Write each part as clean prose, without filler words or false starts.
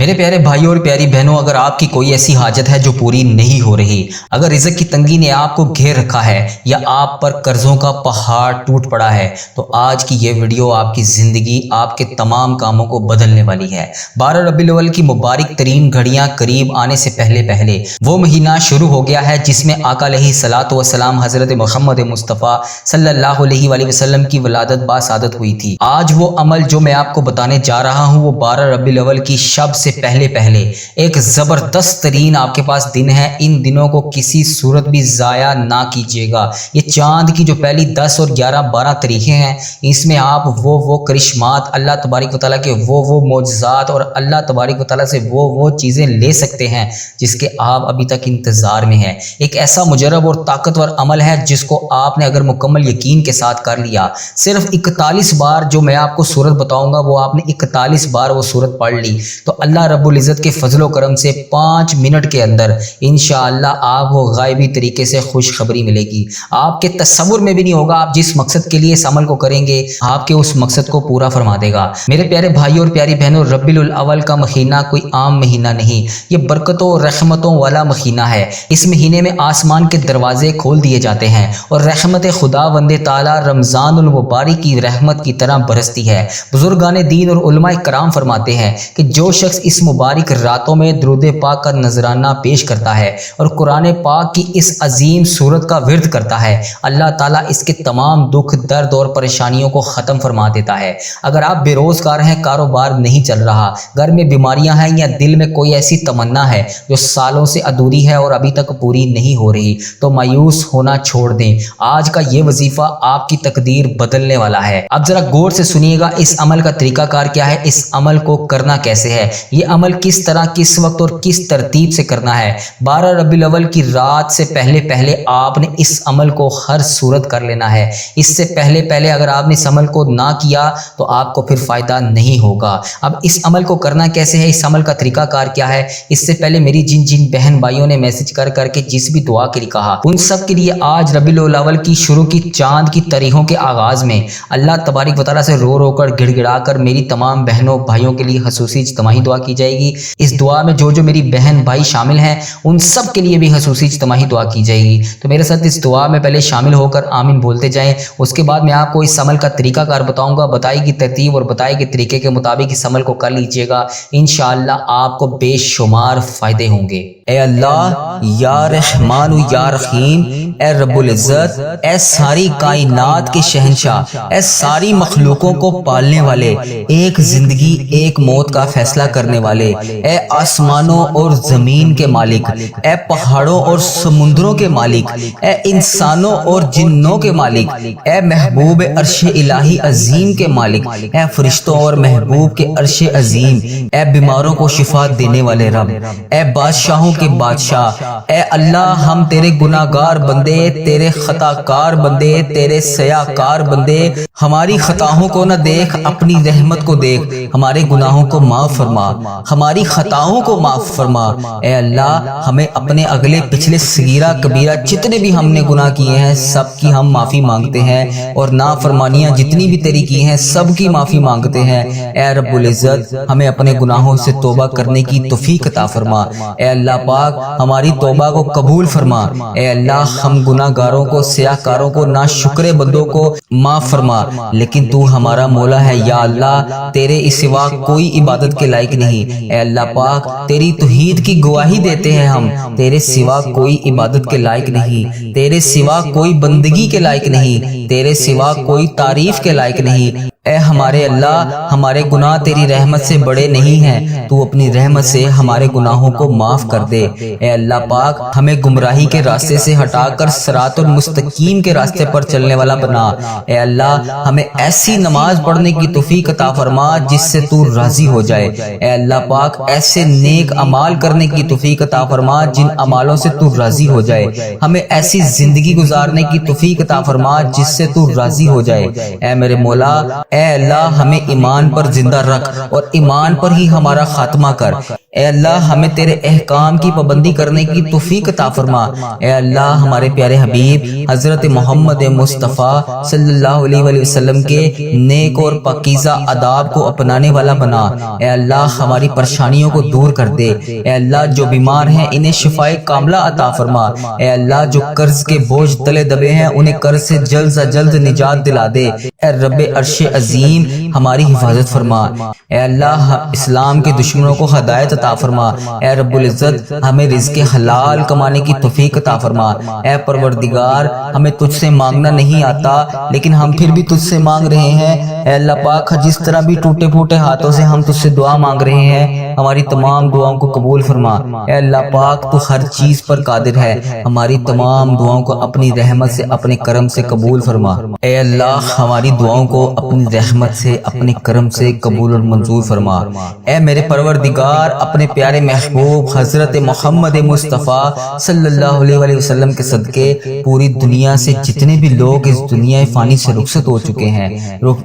میرے پیارے بھائیوں اور پیاری بہنوں، اگر آپ کی کوئی ایسی حاجت ہے جو پوری نہیں ہو رہی، اگر رزق کی تنگی نے آپ کو گھیر رکھا ہے یا آپ پر قرضوں کا پہاڑ ٹوٹ پڑا ہے، تو آج کی یہ ویڈیو آپ کی زندگی، آپ کے تمام کاموں کو بدلنے والی ہے۔ 12 ربیع الاول کی مبارک ترین گھڑیاں قریب آنے سے پہلے وہ مہینہ شروع ہو گیا ہے جس میں آقا علیہ الصلوۃ والسلام حضرت محمد مصطفیٰ صلی اللہ علیہ وآلہ وسلم کی ولادت باسعادت ہوئی تھی۔ آج وہ عمل جو میں آپ کو بتانے جا رہا ہوں، وہ 12 ربیع الاول کی شب سے پہلے ایک زبردست ترین آپ کے پاس دن ہے۔ ان دنوں کو کسی صورت بھی ضائع نہ کیجیے گا۔ یہ چاند کی جو پہلی 10 اور 11 12 تاریخیں ہیں، اس میں آپ وہ کرشمات، اللہ تبارک و تعالیٰ کے وہ معجزات اور اللہ تبارک و تعالیٰ سے وہ چیزیں لے سکتے ہیں جس کے آپ ابھی تک انتظار میں ہیں۔ ایک ایسا مجرب اور طاقتور عمل ہے جس کو آپ نے اگر مکمل یقین کے ساتھ کر لیا، صرف 41 بار جو میں آپ کو صورت بتاؤں گا، وہ آپ نے 41 بار وہ صورت پڑھ لی، تو اللہ رب العزت کے فضل و کرم سے 5 منٹ کے اندر انشاءاللہ آپ کو غائبی طریقے سے خوشخبری ملے گی۔ آپ کے تصور میں بھی نہیں ہوگا، آپ جس مقصد کے لیے اس عمل کو کریں گے، آپ کے اس مقصد کو پورا فرما دے گا۔ میرے پیارے بھائیوں اور پیاری بہنوں، ربیع الاول کا مہینہ کوئی عام مہینہ نہیں، یہ برکتوں اور رحمتوں والا مہینہ ہے۔ اس مہینے میں آسمان کے دروازے کھول دیے جاتے ہیں اور رحمت خداوند تعالی رمضان المبارک کی رحمت کی طرح برستی ہے۔ بزرگان دین اور علماء کرام فرماتے ہیں کہ جو شخص اس مبارک راتوں میں درود پاک کا نذرانہ پیش کرتا ہے اور قرآن پاک کی اس عظیم سورت کا ورد کرتا ہے، اللہ تعالیٰ اس کے تمام دکھ، درد اور پریشانیوں کو ختم فرما دیتا ہے۔ اگر آپ بے روزگار ہیں، کاروبار نہیں چل رہا، گھر میں بیماریاں ہیں یا دل میں کوئی ایسی تمنا ہے جو سالوں سے ادھوری ہے اور ابھی تک پوری نہیں ہو رہی، تو مایوس ہونا چھوڑ دیں۔ آج کا یہ وظیفہ آپ کی تقدیر بدلنے والا ہے۔ اب ذرا غور سے سنیے گا، اس عمل کا طریقہ کار کیا ہے، اس عمل کو کرنا کیسے ہے، یہ عمل کس طرح، کس وقت اور کس ترتیب سے کرنا ہے۔ 12 ربیع الاول کی رات سے پہلے آپ نے اس عمل کو ہر صورت کر لینا ہے۔ اس سے پہلے اگر آپ نے اس عمل کو نہ کیا تو آپ کو پھر فائدہ نہیں ہوگا۔ اب اس عمل کو کرنا کیسے ہے، اس عمل کا طریقہ کار کیا ہے، اس سے پہلے میری جن بہن بھائیوں نے میسج کر کے جس بھی دعا کے لیے کہا، ان سب کے لیے آج ربیع الاول کی شروع کی چاند کی تاریخوں کے آغاز میں اللہ تبارک و تعالیٰ سے رو کر گڑ گڑا کر میری تمام بہنوں بھائیوں کے لیے خصوصی اجتماعی دعا کی جائے گی۔ اس دعا میں جو میری بہن بھائی شامل ہیں، ان سب کے لیے بھی خصوصی اجتماعی دعا کی جائے گی۔ تو میرے ساتھ اس دعا میں پہلے شامل ہو کر آمین بولتے جائیں۔ اس کے بعد میں آپ کو اس عمل کا طریقہ کار بتاؤں گا، بتائی گئی ترتیب اور بتائے گئے طریقے کے مطابق اس عمل کو کر لیجئے گا، انشاءاللہ آپ کو بے شمار فائدے ہوں گے۔ اے اللہ، یا رحمان و یا رحیم، اے رب العزت، اے ساری کائنات کے شہنشاہ، اے ساری مخلوقوں کو پالنے والے، ایک زندگی ایک موت کا فیصلہ کرنے والے، اے آسمانوں اور زمین کے مالک، اے پہاڑوں اور سمندروں کے مالک، اے انسانوں اور جنوں کے مالک، اے محبوب عرش الہی عظیم کے مالک، اے فرشتوں اور محبوب کے عرش عظیم، اے بیماروں کو شفا دینے والے رب، اے بادشاہوں کے بادشاہ، اے اللہ، ہم تیرے گناہگار بندے، تیرے خطا کار بندے، تیرے سیاہ کار بندے، ہماری خطاؤں کو نہ دیکھ، اپنی رحمت کو دیکھ، ہمارے گناہوں کو معاف فرما، ہماری خطاؤں کو معاف فرما۔ اے اللہ، ہمیں اپنے اگلے پچھلے صغیرہ کبیرہ جتنے بھی ہم نے گناہ کیے ہیں سب کی ہم معافی مانگتے ہیں، اور نافرمانیاں جتنی بھی تیری کی ہیں سب کی معافی مانگتے ہیں۔ اے رب العزت، ہمیں اپنے گناہوں سے توبہ کرنے کی توفیق عطا فرما۔ اے اللہ پاک، ہماری توبہ کو قبول فرما۔ اے اللہ، ہم گناہ گاروں کو، سیاہ کاروں کو، ناشکرے بندوں کو معاف فرما، لیکن تو ہمارا مولا ہے۔ یا اللہ، تیرے سوا کوئی عبادت کے لائق نہیں۔ اے اللہ پاک، تیری توحید کی گواہی دیتے ہیں ہم، تیرے سوا کوئی عبادت کے لائق نہیں، تیرے سوا کوئی بندگی کے لائق نہیں، تیرے سوا کوئی تعریف کے لائق نہیں۔ اے ہمارے اللہ، ہمارے گناہ تیری رحمت سے بڑے نہیں ہیں، تو اپنی رحمت سے ہمارے گناہوں کو معاف کر دے۔ اے اللہ پاک، ہمیں گمراہی کے راستے سے ہٹا کر صراط المستقیم کے راستے پر چلنے والا بنا۔ اے اللہ، ہمیں ایسی نماز پڑھنے کی توفیق عطا فرما جس سے تو راضی ہو جائے۔ اے اللہ پاک، ایسے نیک اعمال کرنے کی توفیق عطا فرما جن اعمالوں سے تو راضی ہو جائے۔ ہمیں ایسی زندگی گزارنے کی توفیق عطا فرما جس سے تو راضی ہو جائے۔ اے میرے مولا، اے اللہ، ہمیں ایمان پر زندہ رکھ اور ایمان پر ہی ہمارا خاتمہ کر۔ اے اللہ ہمیں تیرے احکام کی پابندی کرنے کی توفیق عطا فرما۔ اے اللہ ہمارے پیارے حبیب حضرت محمد مصطفیٰ صلی اللہ علیہ وآلہ وسلم کے نیک اور پاکیزہ آداب کو اپنانے والا بنا۔ اے اللہ ہماری پریشانیوں کو دور کر دے۔ اے اللہ جو بیمار ہیں انہیں شفائے کاملہ عطا فرما۔ اے اللہ جو قرض کے بوجھ تلے دبے ہیں انہیں قرض سے جلد سے جلد نجات دلا دے۔ اے رب عرش عظیم ہماری حفاظت فرما۔ اے اللہ اسلام کے دشمنوں کو ہدایت عطا فرما۔ اے رب العزت ہمیں رزق حلال کمانے کی توفیق عطا فرما۔ اے پروردگار ہمیں تجھ سے مانگنا نہیں آتا لیکن ہم پھر بھی تجھ سے مانگ رہے ہیں۔ اے اللہ پاک جس طرح بھی ٹوٹے پھوٹے ہاتھوں سے ہم تجھ سے دعا مانگ رہے ہیں ہماری تمام دعاؤں کو قبول فرما۔ اے اللہ پاک تو ہر چیز پر قادر ہے، ہماری تمام دعاؤں کو اپنی رحمت سے اپنے کرم سے قبول فرما۔ اے اللہ ہماری دعاؤں کو اپنی رحمت سے اپنے کرم سے قبول اور منظور فرما۔ اے میرے پروردگار اپنے پیارے محبوب حضرت محمد مصطفیٰ صلی اللہ علیہ وآلہ وسلم کے صدقے پوری دنیا سے جتنے بھی لوگ اس دنیا فانی سے رخصت ہو چکے ہیں،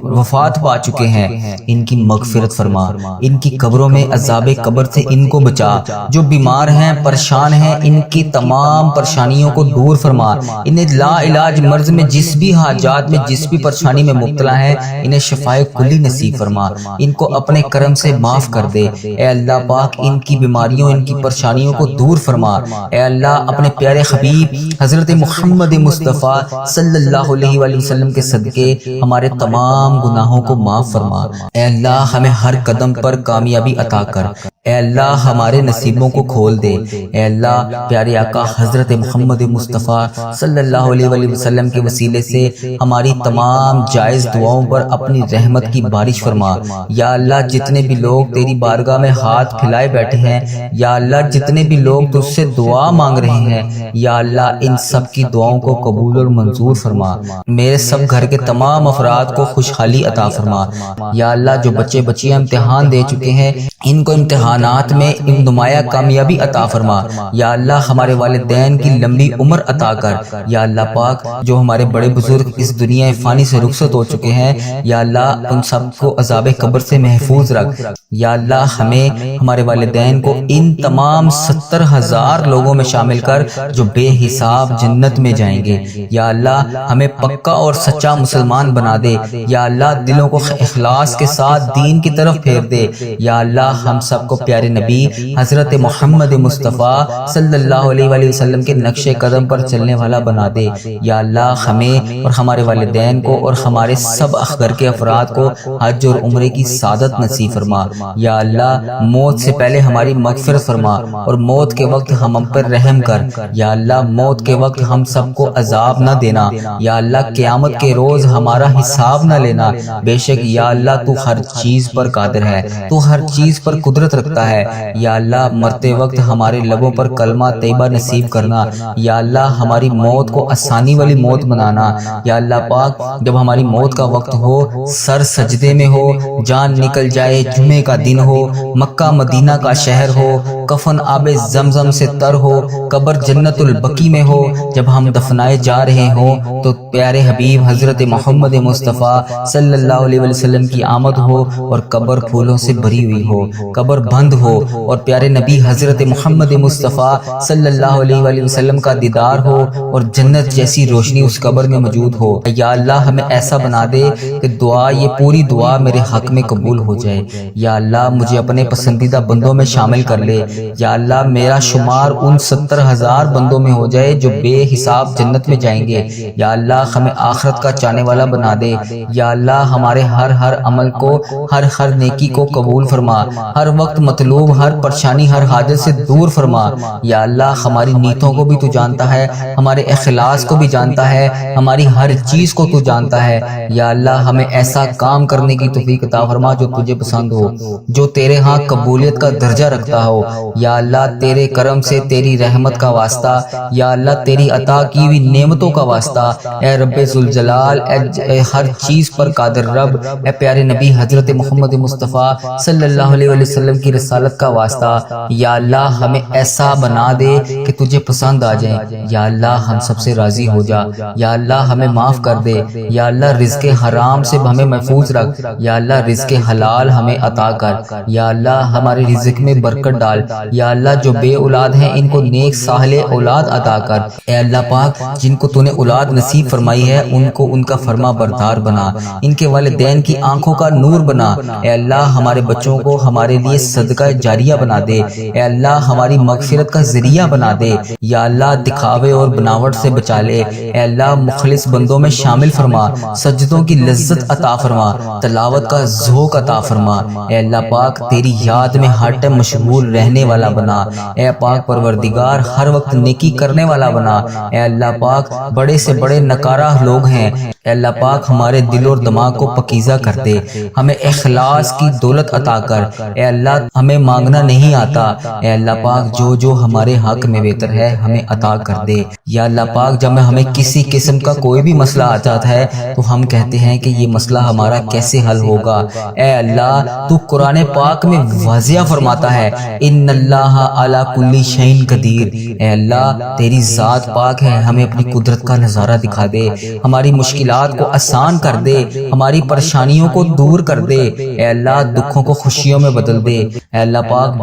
وفات پا چکے ہیں، ان کی مغفرت فرما، ان کی قبروں میں عذاب قبر سے ان کو بچا، جو بیمار ہیں پریشان ہیں ان کی تمام پریشانیوں کو دور فرما، انہیں لا علاج مرض میں جس بھی حاجات میں جس بھی پریشانی میں مبتلا ہے انہیں شفائے کلی نصیب فرما، ان کو اپنے کرم سے معاف کر دے۔ اے اللہ پاک ان کی بیماریوں ان کی پریشانیوں کو دور فرما۔ اے اللہ اپنے پیارے حبیب حضرت محمد مصطفیٰ صلی اللہ علیہ وآلہ وسلم کے صدقے ہمارے تمام گناہوں کو معاف فرما۔ اے اللہ ہمیں ہر قدم پر کامیابی عطا کر۔ اے اللہ ہمارے نصیبوں کو کھول دے۔ اے اللہ پیارے آقا حضرت محمد مصطفیٰ صلی اللہ علیہ وآلہ وسلم کے وسیلے سے ہماری تمام جائز دعاؤں پر اپنی رحمت کی بارش فرما۔ یا اللہ جتنے بھی لوگ تیری بارگاہ میں ہاتھ پھیلائے بیٹھے ہیں، یا اللہ جتنے بھی لوگ تجھ سے دعا مانگ رہے ہیں، یا اللہ ان سب کی دعاؤں کو قبول اور منظور فرما۔ میرے سب گھر کے تمام افراد کو خوشحالی عطا فرما۔ یا اللہ جو بچے بچیاں امتحان دے چکے ہیں ان کو امتحانات میں نمایاں کامیابی عطا فرما۔ یا اللہ ہمارے والدین کی لمبی عمر عطا کر۔ یا اللہ پاک جو ہمارے بڑے بزرگ اس دنیا فانی سے رخصت ہو چکے ہیں، یا اللہ ان سب کو عذاب قبر سے محفوظ رکھ۔ یا اللہ ہمیں ہمارے والدین کو ان تمام 70,000 لوگوں میں شامل کر جو بے حساب جنت میں جائیں گے۔ یا اللہ ہمیں پکا اور سچا مسلمان بنا دے۔ یا اللہ دلوں کو اخلاص کے ساتھ دین کی طرف پھیر دے۔ یا اللہ ہم سب کو پیارے نبی حضرت محمد مصطفیٰ صلی اللہ علیہ وآلہ وسلم کے نقش قدم پر چلنے والا بنا دے۔ یا اللہ ہمیں اور ہمارے والدین کو اور ہمارے سب گھر کے افراد کو حج اور عمرے کی سعادت نصیب فرما۔ یا اللہ موت سے پہلے ہماری مغفرت فرما اور موت کے وقت ہم پر رحم کر۔ یا اللہ موت کے وقت ہم سب کو عذاب نہ دینا۔ یا اللہ قیامت کے روز ہمارا حساب نہ لینا۔ بے شک یا اللہ تو ہر چیز پر قادر ہے، تو ہر چیز پر قدرت رکھتا ہے۔ یا اللہ مرتے وقت ہمارے لبوں پر کلمہ طیبہ نصیب کرنا۔ یا اللہ ہماری موت کو آسانی والی موت بنانا۔ یا اللہ پاک جب ہماری موت کا وقت ہو، سر سجدے میں ہو، جان نکل جائے، جمعے کا دن ہو، مکہ مدینہ کا شہر ہو، کفن آب زمزم سے تر ہو، قبر جنت البقیع میں ہو، جب ہم دفنائے جا رہے ہوں تو پیارے حبیب حضرت محمد مصطفیٰ صلی اللہ علیہ وسلم کی آمد ہو اور قبر پھولوں سے بھری ہوئی ہو، قبر بند ہو اور پیارے نبی حضرت محمد مصطفیٰ صلی اللہ علیہ وآلہ وسلم کا دیدار ہو اور جنت جیسی روشنی اس قبر میں موجود ہو۔ یا اللہ ہمیں ایسا بنا دے کہ دعا یہ پوری دعا میرے حق میں قبول ہو جائے۔ یا اللہ مجھے اپنے پسندیدہ بندوں میں شامل کر لے۔ یا اللہ میرا شمار ان 70,000 بندوں میں ہو جائے جو بے حساب جنت میں جائیں گے۔ یا اللہ ہمیں آخرت کا چاہنے والا بنا دے۔ یا اللہ ہمارے ہر عمل کو ہر نیکی کو قبول فرما، ہر وقت مطلوب ہر پریشانی ہر حاجت سے دور فرما۔ یا اللہ ہماری نیتوں کو بھی تو جانتا ہے، ہمارے اخلاص کو بھی جانتا ہے، ہماری ہر چیز کو تو جانتا ہے۔ یا اللہ ہمیں ایسا کام کرنے کی توفیق عطا فرما جو تجھے پسند ہو، جو تیرے ہاں قبولیت کا درجہ رکھتا ہو۔ یا اللہ تیرے کرم سے تیری رحمت کا واسطہ، یا اللہ تیری عطا کی ہوئی نعمتوں کا واسطہ، اے رب ذوالجلال، اے ہر چیز پر قادر رب، اے پیارے نبی حضرت محمد مصطفیٰ صلی اللہ علیہ وسلم کی رسالت کا واسطہ، یا اللہ ہمیں ایسا بنا دے کہ تجھے پسند آ جائیں، یا اللہ ہم سب سے راضی ہو جا، یا اللہ ہمیں معاف کر دے، یا اللہ رزق حرام سے ہمیں محفوظ رکھ، یا اللہ رزق حلال ہمیں عطا کر، یا اللہ ہمارے رزق میں برکت ڈال، یا اللہ جو بے اولاد ہیں ان کو نیک صالح اولاد عطا کر، اے اللہ پاک جن کو تو نے اولاد نصیب فرمائی ہے ان کو ان کا فرما بردار بنا، ان کے والدین کی آنکھوں کا نور بنا، اے اللہ ہمارے بچوں کو ہمارے لیے صدقہ جاریہ بنا دے، اے اللہ ہماری مغفرت کا ذریعہ بنا دے، یا اللہ دکھاوے اور بناوٹ سے بچا لے، اے اللہ مخلص بندوں میں شامل فرما، سجدوں کی لذت عطا فرما، تلاوت کا ذوق عطا فرما، اے اللہ پاک تیری یاد میں ہر ٹائم مشغول رہنے والا بنا، اے پاک پروردگار ہر وقت نیکی کرنے والا بنا، اے اللہ پاک بڑے سے بڑے نکارہ لوگ ہیں، اے اللہ پاک ہمارے دل اور دماغ کو پکیزہ کر دے، ہمیں اخلاص کی دولت عطا کر، اے اللہ ہمیں مانگنا نہیں آتا، اے اللہ پاک جو جو ہمارے حق میں بہتر ہے ہمیں عطا کر دے، یا اللہ پاک جب ہمیں کسی قسم کا کوئی بھی مسئلہ آ جاتا ہے تو ہم کہتے ہیں کہ یہ مسئلہ ہمارا کیسے حل ہوگا، اے اللہ تو قرآن پاک میں واضح فرماتا ہے ان اللہ علی کل شیء قدیر، اے اللہ تیری ذات پاک ہے، ہمیں اپنی قدرت کا نظارہ دکھا دے، ہماری مشکلات کو آسان کر دے، ہماری پریشانیوں کو دور کر دے، اے اللہ دکھوں کو خوشیوں میں بدل دے، اے اللہ پاک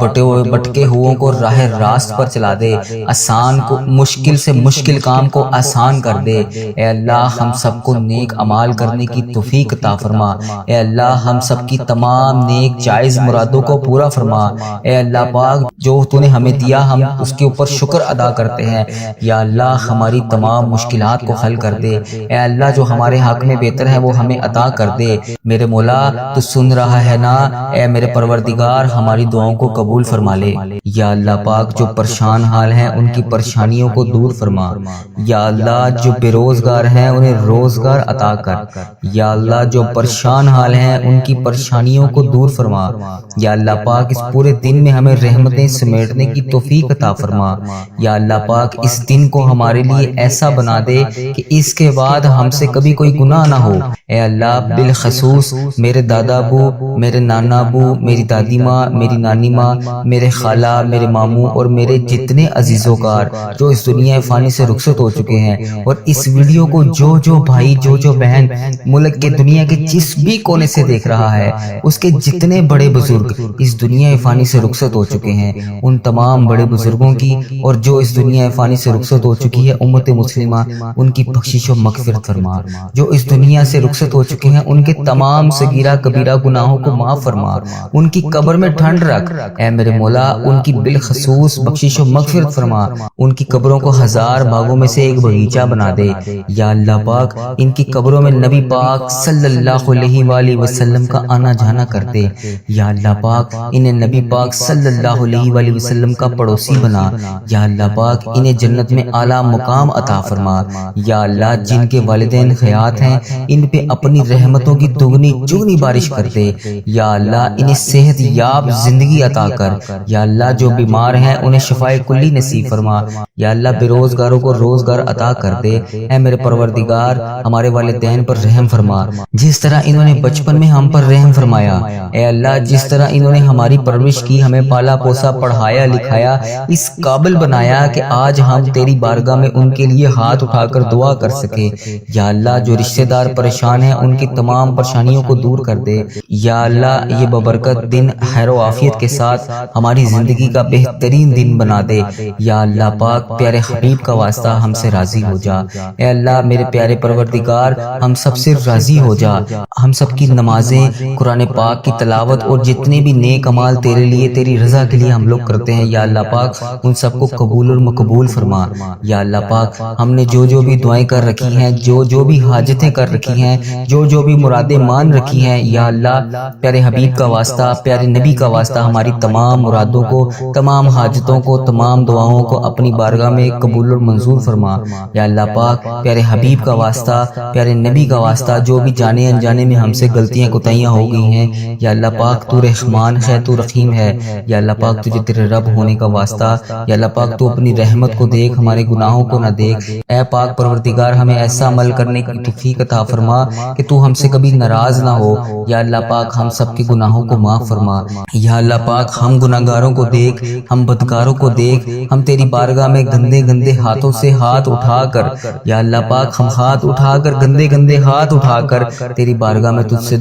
بٹکے ہوئوں کو راہ راست پر چلا دے، آسان کو مشکل سے مشکل کام کو آسان کر دے، اے اللہ ہم سب کو نیک اعمال کرنے کی توفیق عطا فرما، اے اللہ ہم سب کی تمام نیک جائز مرادوں کو پورا فرما، اے اللہ پاک جو تو نے ہمیں دیا ہم اس کے اوپر شکر ادا کرتے ہیں، یا اللہ ہماری تمام مشکلات کو حل کر دے، اے اللہ جو ہمارے حق میں بہتر ہے وہ ہمیں عطا کر دے، میرے مولا تو سن رہا ہے نا، اے میرے پروردگار ہماری دعاؤں کو قبول فرما لے، یا اللہ پاک جو پریشان حال ہیں ان کی پریشانیوں کو دور فرما، یا اللہ جو بے روزگار ہیں انہیں روزگار عطا کر، یا اللہ جو پریشان حال ہیں ان کی پریشانیوں کو دور فرما، یا اللہ پاک اس پورے دن میں ہمیں رحمتیں سمیٹنے کی توفیق عطا فرما، یا اللہ پاک اس دن کو ہمارے لیے ایسا بنا دے کہ اس کے بعد ہم سے کبھی کوئی گناہ نہ ہو، اے اللہ بالخصوص میرے دادا ابو، میرے نانا ابو، میری دادی ماں، میری نانی ماں، میرے خالہ، میرے ماموں اور میرے جتنے عزیز و کار جو اس دنیا فانی سے رخصت ہو چکے ہیں، اور اس ویڈیو کو جو بھائی جو بہن ملک کے دنیا کے جس بھی کونے سے دیکھ رہا ہے، اس کے جتنے بڑے بزرگ اس دنیا فانی سے رخصت ہو چکے ہیں، ان تمام بڑے بزرگوں کی اور جو اس دنیا فانی سے رخصت ہو چکی ہے امت مسلمہ ان کی بخشش و مغفرت فرما، جو اس دنیا سے رخصت ہو چکے ہیں ان کے تمام صغیرہ کبیرہ گناہوں کو معاف فرما، ان کی قبر میں ٹھنڈ رکھ، اے میرے مولا ان کی بالخصوص بخشش و مغفرت فرما، ان کی قبروں کو 1000 باغوں میں سے ایک باغیچہ بنا دے، یا اللہ پاک ان کی قبروں میں نبی پاک صلی اللہ علیہ وآلہ وسلم کا آنا جانا کر دے، یا اللہ پاک انہیں نبی پاک صلی اللہ علیہ وآلہ وسلم کا پڑوسی بنا، یا اللہ پاک انہیں جنت میں اعلیٰ مقام عطا فرما، یا اللہ جن کے والدین حیات ہیں ان پہ اپنی رحمتوں کی دگنی چگنی بارش کر دے، یا اللہ انہیں صحت یاب زندگی عطا کر، یا اللہ جو بیمار ہیں انہیں شفاء کلی نصیب فرما، یا اللہ بے روزگاروں کو روزگار عطا کر دے، اے میرے پروردگار ہمارے والدین پر رحم فرما، جس طرح انہوں نے بچپن میں ہم پر رحم فرمایا، اے اللہ جس طرح انہوں نے ہماری پرورش کی، ہمیں پالا پوسا، پڑھایا لکھایا، اس قابل بنایا کہ آج ہم تیری بارگاہ میں ان کے لیے ہاتھ اٹھا کر دعا کر سکے، یا اللہ جو رشتہ دار پریشان ہیں ان کی تمام پریشانیوں کو دور کر دے، یا اللہ یہ ببرکت دن خیر و عافیت کے ساتھ ہماری زندگی کا بہترین دن بنا دے، یا اللہ پاک پیارے حبیب کا واسطہ ہم سے راضی ہو جا، اے اللہ میرے پیارے پروردگار ہم سب سے راضی ہو جا، ہم سب کی نمازیں، قرآن پاک کی تلاوت اور جتنے بھی نیک اعمال تیرے لیے تیری رضا کے لیے ہم لوگ کرتے ہیں، یا اللہ پاک ان سب کو قبول اور مقبول فرما، یا اللہ پاک ہم نے جو بھی دعائیں کر رکھی ہیں، جو بھی حاجتیں کر رکھی ہیں، جو بھی مرادیں مان رکھی ہیں، یا اللہ پیارے حبیب کا واسطہ، پیارے نبی کا واسطہ ہماری تمام مرادوں کو، تمام حاجتوں کو، تمام دعاؤں کو اپنی بارگاہ بارگاہ میں قبول اور منظور فرما۔ یا اللہ پاک پیارے حبیب کا واسطہ، پیارے نبی کا واسطہ، جو بھی جانے انجانے میں ہم سے غلطیاں کوتاہیاں ہو گئی ہیں، یا اللہ پاک تو رحمان ہے، تو رحیم ہے۔ یا اللہ پاک تجھے تیرے رب ہونے کا واسطہ، یا اللہ پاک تو اپنی رحمت کو دیکھ، ہمارے گناہوں کو نہ دیکھ۔ اے پاک پروردگار ہمیں ایسا عمل کرنے کی توفیق عطا فرما کہ تو ہم سے کبھی ناراض نہ ہو۔ یا اللہ پاک ہم سب کے گناہوں کو معاف فرما۔ یا اللہ پاک ہم گناہگاروں کو دیکھ، ہم بدکاروں کو دیکھ، ہم تیری بارگاہ میں گندے گندے ہاتھوں سے ہاتھ اٹھا کر، یا اللہ پاک ہم ہاتھ اٹھا کر، گندے گندے ہاتھ اٹھا کر تیری بارگاہ میں تجھ سے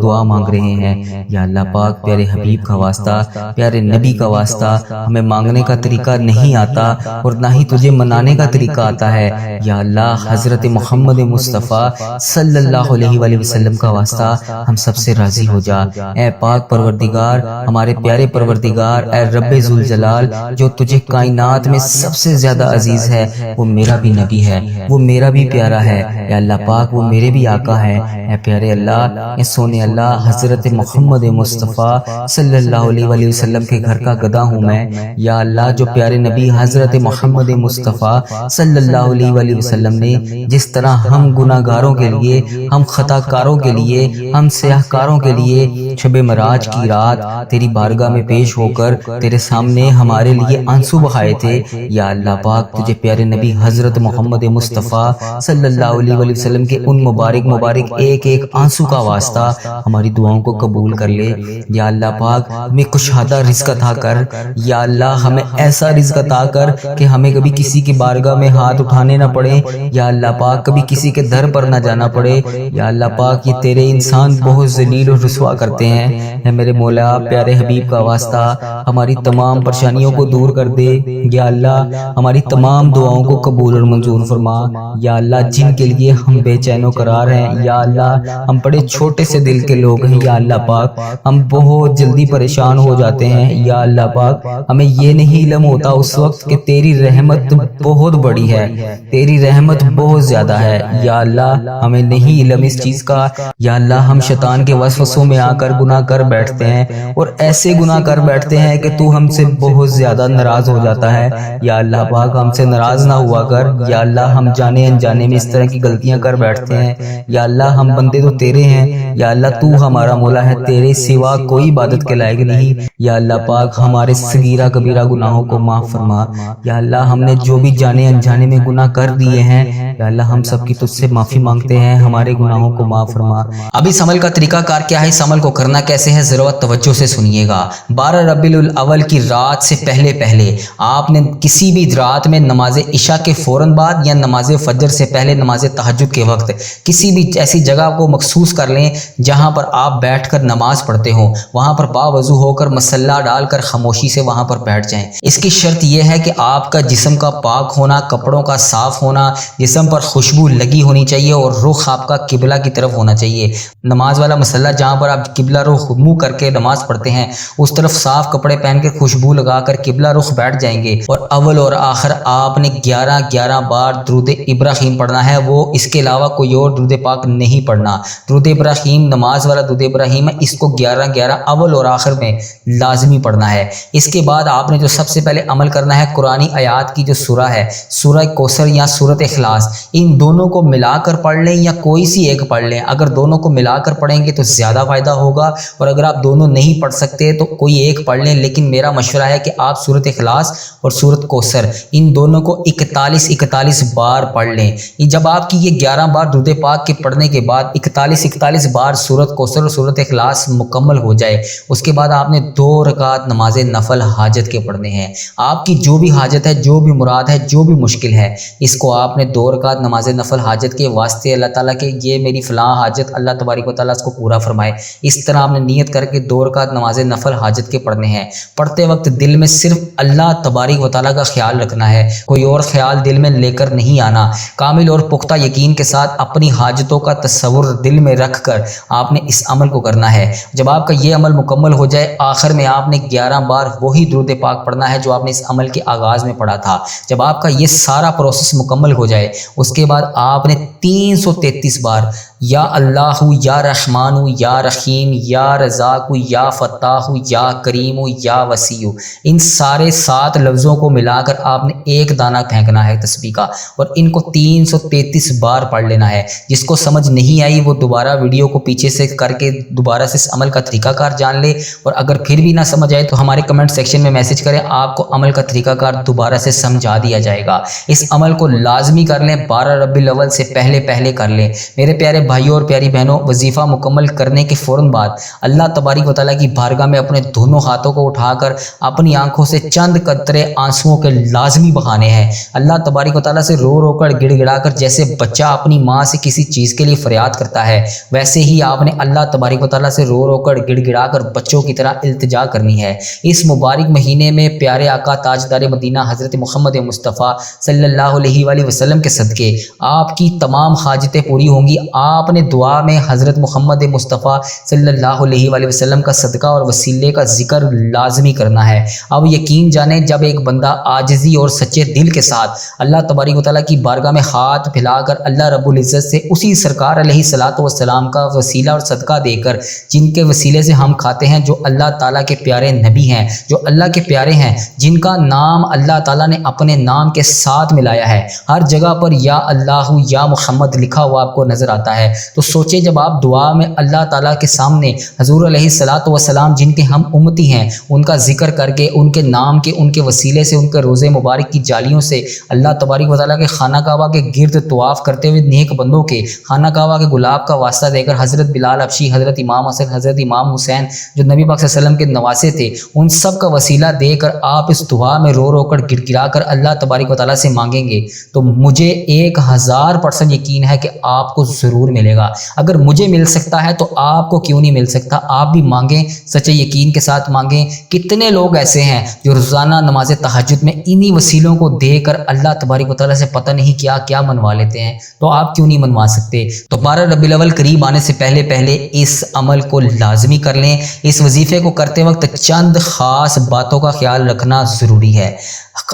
دعا مانگ رہے ہیں۔ یا اللہ پاک پیارے حبیب کا واسطہ، پیارے نبی کا واسطہ، ہمیں مانگنے کا طریقہ نہیں آتا اور نہ ہی تجھے منانے کا طریقہ آتا ہے۔ یا اللہ حضرت محمد مصطفیٰ صلی اللہ علیہ وآلہ وسلم کا واسطہ ہم سب سے راضی ہو جا۔ اے پاک پروردگار، ہمارے پیارے پروردگار، اے رب ذوالجلال، جو تجھے کائنات میں سب سے زیادہ عزیز ہے، وہ میرا بھی نبی ہے، وہ میرا بھی پیارا ہے۔ اے اللہ پاک وہ میرے بھی آقا ہے۔ اے پیارے اللہ، اے سونے اللہ، حضرت محمد مصطفیٰ صلی اللہ علیہ وآلہ وسلم کے گھر کا گدھا ہوں میں۔ یا اللہ جو پیارے نبی حضرت محمد مصطفیٰ صلی اللہ علیہ وآلہ وسلم نے جس طرح ہم گناہگاروں کے لیے، ہم خطا کاروں کے لیے، ہم سیاہ کاروں کے لیے شب معراج کی رات تیری بارگاہ میں پیش ہو کر تیرے سامنے ہمارے لیے آنسو بہائے تھے، یا اللہ پاک تجھے پیارے نبی حضرت محمد مصطفیٰ صلی اللہ علیہ وآلہ وسلم کے ان مبارک ایک ایک آنسو کا واسطہ ہماری دعاؤں کو قبول کر لے۔ یا اللہ پاک ہمیں کشادہ رزق عطا کر، یا اللہ ہمیں ایسا رزق عطا کر کہ ہمیں کبھی کسی کی بارگاہ میں ہاتھ اٹھانے نہ پڑے، یا اللہ پاک کبھی کسی کے در پر نہ جانا پڑے۔ یا اللہ پاک یہ تیرے انسان بہت ذلیل اور رسوا کرتے ہیں، اے میرے مولا پیارے حبیب کا واسطہ ہماری تمام پریشانیوں کو دور کر دے۔ یا اللہ ہماری تمام دعاؤں کو قبول اور منظور فرما۔ یا اللہ جن کے لیے ہم بے چین و قرار ہیں، یا اللہ ہم بڑے چھوٹے سے دل کے لوگ ہیں، یا اللہ پاک ہم بہت جلدی پریشان ہو جاتے ہیں، یا اللہ پاک ہمیں یہ نہیں علم ہوتا اس وقت کہ تیری رحمت بہت بڑی ہے، تیری رحمت بہت زیادہ ہے۔ یا اللہ ہمیں نہیں علم اس چیز کا، یا اللہ ہم شیطان کے وسوسوں میں آ کر گناہ کر بیٹھتے ہیں اور ایسے گناہ کر بیٹھتے ہیں کہ تو ہم سے بہت زیادہ ناراض ہو جاتا ہے۔ یا اللہ پاک ہم سے ناراض نہ ہوا کر، یا اللہ ہم جانے انجانے میں اس طرح کی غلطیاں کر بیٹھتے ہیں، یا اللہ ہم بندے تو تیرے ہیں، یا اللہ تو ہمارا مولا ہے، تیرے سوا کوئی عبادت کے لائق نہیں۔ یا اللہ پاک ہمارے صغیرہ کبیرہ گناہوں کو معاف فرما۔ یا اللہ ہم نے جو بھی جانے انجانے میں گناہ کر دیے ہیں، یا اللہ ہم سب کی تجھ سے معافی مانگتے ہیں، ہمارے گناہوں کو معاف فرما۔ اب اس عمل کا طریقہ کار کیا ہے، اس عمل کو کرنا کیسے ہے، ذرا توجہ سے سنیے گا۔ 12 ربیع الاول کی رات سے پہلے آپ نے کسی بھی رات میں نماز عشاء کے فوراً بعد یا نماز فجر سے پہلے نماز تہجد کے وقت کسی بھی ایسی جگہ کو مخصوص کر لیں جہاں پر آپ بیٹھ کر نماز پڑھتے ہوں، وہاں پر باوضو ہو کر مصلی ڈال کر خاموشی سے وہاں پر بیٹھ جائیں۔ اس کی شرط یہ ہے کہ آپ کا جسم کا پاک ہونا، کپڑوں کا صاف ہونا، جسم پر خوشبو لگی ہونی چاہیے اور رخ آپ کا قبلہ کی طرف ہونا چاہیے۔ نماز والا مصلی جہاں پر آپ قبلہ رخ منہ کر کے نماز پڑھتے ہیں اس طرف صاف کپڑے پہن کے خوشبو لگا کر قبلہ رخ بیٹھ جائیں گے، اور اول اور آخر آپ نے 11 بار درود ابراہیم پڑھنا ہے، وہ اس کے علاوہ کوئی اور درود پاک نہیں پڑھنا۔ درود ابراہیم نماز والا درود ابراہیم ہے، اس کو 11 اول اور آخر میں لازمی پڑھنا ہے۔ اس کے بعد آپ نے جو سب سے پہلے عمل کرنا ہے، قرآنی آیات کی جو سورہ ہے، سورہ کوثر یا سورۃ اخلاص، ان دونوں کو ملا کر پڑھ لیں یا کوئی سی ایک پڑھ لیں۔ اگر دونوں کو ملا کر پڑھیں گے تو زیادہ فائدہ ہوگا، اور اگر آپ دونوں نہیں پڑھ سکتے تو کوئی ایک پڑھ لیں، لیکن میرا مشورہ ہے کہ آپ سورۃ اخلاص اور سورۃ کوثر ان دونوں کو 41 بار پڑھ لیں۔ جب آپ کی یہ 11 بار درود پاک کے پڑھنے کے بعد 41 بار سورۃ کوثر اور سورۃ اخلاص مکمل ہو جائے، اس کے بعد آپ نے 2 رکعت نماز نفل حاجت کے پڑھنے ہیں۔ آپ کی جو بھی حاجت ہے، جو بھی مراد ہے، جو بھی مشکل ہے، اس کو آپ نے 2 رکعت نماز نفل حاجت کے واسطے اللہ تعالیٰ کے یہ میری فلاں حاجت اللہ تبارک و تعالیٰ اس کو پورا فرمائے، اس طرح آپ نے نیت کر کے 2 رکعت نماز نفل حاجت کے پڑھنے ہیں۔ پڑھتے وقت دل میں صرف اللہ تبارک و تعالیٰ کا خیال رکھنا ہے، کوئی اور خیال دل میں لے کر نہیں آنا۔ کامل اور پختہ یقین کے ساتھ اپنی حاجتوں کا تصور دل میں رکھ کر آپ نے اس عمل کو کرنا ہے۔ جب آپ کا یہ عمل مکمل ہو جائے، آخر بھر میں آپ نے 11 بار وہی درود پاک پڑھنا ہے جو آپ نے اس عمل کے آغاز میں پڑھا تھا۔ جب آپ کا یہ سارا پروسیس مکمل ہو جائے اس کے بعد آپ نے 333 بار یا اللہ یا رحمان یا رحیم یا رزاق یا فتاح یا کریم یا وسیع، ان سارے 7 لفظوں کو ملا کر آپ نے ایک دانہ پھینکنا ہے تسبیح کا، اور ان کو 333 بار پڑھ لینا ہے۔ جس کو سمجھ نہیں آئی وہ دوبارہ ویڈیو کو پیچھے سے کر کے دوبارہ سے اس عمل کا طریقہ کار جان لے، اور اگر پھر بھی نہ سمجھ آئے تو ہمارے کمنٹ سیکشن میں میسج کریں، آپ کو عمل کا طریقہ کار دوبارہ سے سمجھا دیا جائے گا۔ اس عمل کو لازمی کر لیں، 12 ربیع الاول سے پہلے کر لیں۔ میرے پیارے بھائیوں اور پیاری بہنوں، وظیفہ مکمل کرنے کے فوراً بعد اللہ تبارک و تعالیٰ کی بارگاہ میں اپنے دونوں ہاتھوں کو اٹھا کر اپنی آنکھوں سے چند قطرے آنسوؤں کے لازمی بہانے ہیں۔ اللہ تبارک و تعالیٰ سے رو رو کر گڑ گڑا کر جیسے بچہ اپنی ماں سے کسی چیز کے لیے فریاد کرتا ہے، ویسے ہی آپ نے اللہ تبارک و تعالیٰ سے رو رو کر گڑ گڑا کر بچوں کی طرح التجا کرنی ہے۔ اس مبارک مہینے میں پیارے آقا تاجدار مدینہ حضرت محمد مصطفیٰ صلی اللہ علیہ وآلہ وسلم کے صدقے آپ کی تمام حاجتیں پوری ہوں گی۔ آپ نے دعا میں حضرت محمد مصطفیٰ صلی اللہ علیہ وآلہ وسلم کا صدقہ اور وسیلے کا ذکر لازمی کرنا ہے۔ اب یقین جانیں، جب ایک بندہ عاجزی اور سچے دل کے ساتھ اللہ تبارک و تعالیٰ کی بارگاہ میں ہاتھ پھیلا کر اللہ رب العزت سے اسی سرکار علیہ الصلوۃ والسلام کا وسیلہ اور صدقہ دے کر، جن کے وسیلے سے ہم کھاتے ہیں، جو اللہ تعالیٰ کے پیارے نبی ہیں، جو اللہ کے پیارے ہیں، جن کا نام اللہ تعالیٰ نے اپنے نام کے ساتھ ملایا ہے، ہر جگہ پر یا اللہ یا محمد لکھا ہوا آپ کو نظر آتا ہے۔ تو سوچیں، جب آپ دعا میں اللہ تعالیٰ کے سامنے حضور علیہ الصلوۃ والسلام جن کے ہم امتی ہیں ان کا ذکر کر کے، ان کے نام کے، ان کے وسیلے سے، ان کے روزے مبارک کی جالیوں سے اللہ تبارک و تعالیٰ کے خانہ کعبہ کے گرد طواف کرتے ہوئے نیک بندوں کے خانہ کعبہ کے گلاب کا واسطہ دے کر حضرت بلال حبشی، حضرت امام حسن، حضرت امام حسین جو نبی پاک صلی اللہ علیہ وسلم کے نواسے تھے، ان سب کا وسیلہ دے کر آپ اس دعا میں رو رو کر گڑ گڑا کر اللہ تبارک و تعالیٰ سے مانگیں گے تو مجھے 1000% یقین ہے کہ آپ کو ضرور ملے گا۔ اگر مجھے مل سکتا ہے تو آپ کو کیوں نہیں مل سکتا؟ آپ بھی مانگیں، سچے یقین کے ساتھ مانگیں۔ کتنے لوگ ایسے ہیں جو روزانہ نماز تہجد میں انہی وسیلوں کو دے کر اللہ تبارک و تعالیٰ سے پتہ نہیں کیا منوا لیتے ہیں، تو آپ کیوں نہیں منوا سکتے؟ تو 12 ربیع الاول قریب آنے سے پہلے اس عمل کو لازمی کر لیں۔ اس وظیفے کو کرتے وقت چند خاص باتوں کا خیال رکھنا ضروری ہے۔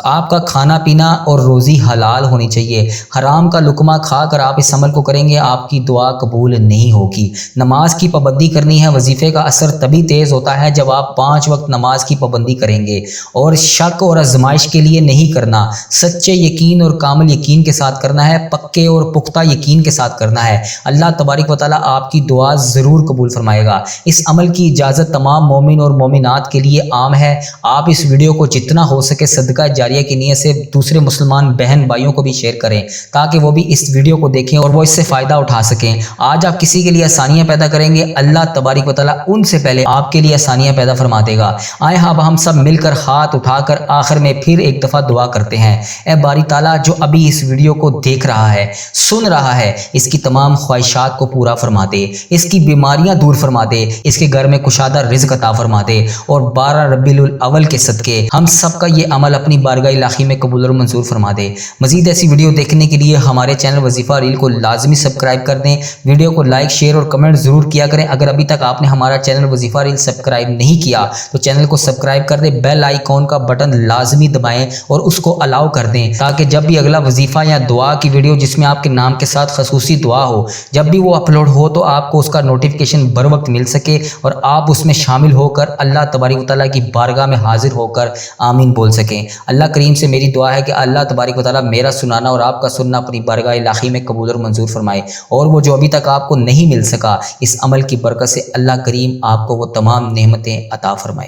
آپ کا کھانا پینا اور روزی حلال ہونی چاہیے۔ حرام کا لقمہ کھا کر آپ اس عمل کو کریں گے، آپ کی دعا قبول نہیں ہوگی۔ نماز کی پابندی کرنی ہے۔ وظیفے کا اثر تبھی تیز ہوتا ہے جب آپ 5 وقت نماز کی پابندی کریں گے، اور شک اور آزمائش کے لیے نہیں کرنا، سچے یقین اور کامل یقین کے ساتھ کرنا ہے، پکے اور پختہ یقین کے ساتھ کرنا ہے۔ اللہ تبارک و تعالیٰ آپ کی دعا ضرور قبول فرمائے گا۔ اس عمل کی اجازت تمام مومن اور مومنات کے لیے عام ہے۔ آپ اس ویڈیو کو جتنا ہو سکے صدقہ جاریہ کی نیت سے دوسرے مسلمان بہن بھائیوں کو بھی شیئر کریں تاکہ وہ بھی اس ویڈیو کو دیکھیں اور وہ اس سے فائدہ اٹھا سکیں۔ آج آپ کسی کے لیے آسانیاں پیدا کریں گے، اللہ تبارک و تعالیٰ ان سے پہلے آپ کے لیے آسانیاں پیدا فرما دے گا۔ آئیں اب ہم سب مل کر ہاتھ اٹھا کر آخر میں پھر ایک دفعہ دعا کرتے ہیں۔ اے باری تعالیٰ، جو ابھی اس ویڈیو کو دیکھ رہا ہے، سن رہا ہے، اس کی تمام خواہشات کو پورا فرما دے، اس کی بیماریاں دور فرما دے، اس کے گھر میں کشادہ رزق عطا فرما دے، اور 12 ربیع الاول کے صدقے ہم سب کا یہ عمل اپنی بارگاہ الہی میں قبول اور منظور فرما دے۔ مزید ایسی ویڈیو دیکھنے کے لیے ہمارے چینل وظیفہ ریل کو لازمی سبسکرائب کر دیں۔ ویڈیو کو لائک، شیئر اور کمنٹ ضرور کیا کریں۔ اگر ابھی تک آپ نے ہمارا چینل وظیفہ ریل سبسکرائب نہیں کیا تو چینل کو سبسکرائب کر دیں، بیل آئیکن کا بٹن لازمی دبائیں اور اس کو الاؤ کر دیں تاکہ جب بھی اگلا وظیفہ یا دعا کی ویڈیو جس میں آپ کے نام کے ساتھ خصوصی دعا ہو، جب بھی وہ اپلوڈ ہو تو آپ کو اس کا نوٹیفیکیشن بر وقت مل سکے اور آپ اس میں شامل ہو کر اللہ تبارک و تعالیٰ کی بارگاہ میں حاضر ہو کر آمین بول سکیں۔ اللہ کریم سے میری دعا ہے کہ اللہ تبارک و تعالیٰ میرا سنانا اور آپ کا سننا اپنی بارگاہ الہی میں قبول اور منظور فرمائے، اور وہ جو ابھی تک آپ کو نہیں مل سکا، اس عمل کی برکت سے اللہ کریم آپ کو وہ تمام نعمتیں عطا فرمائے۔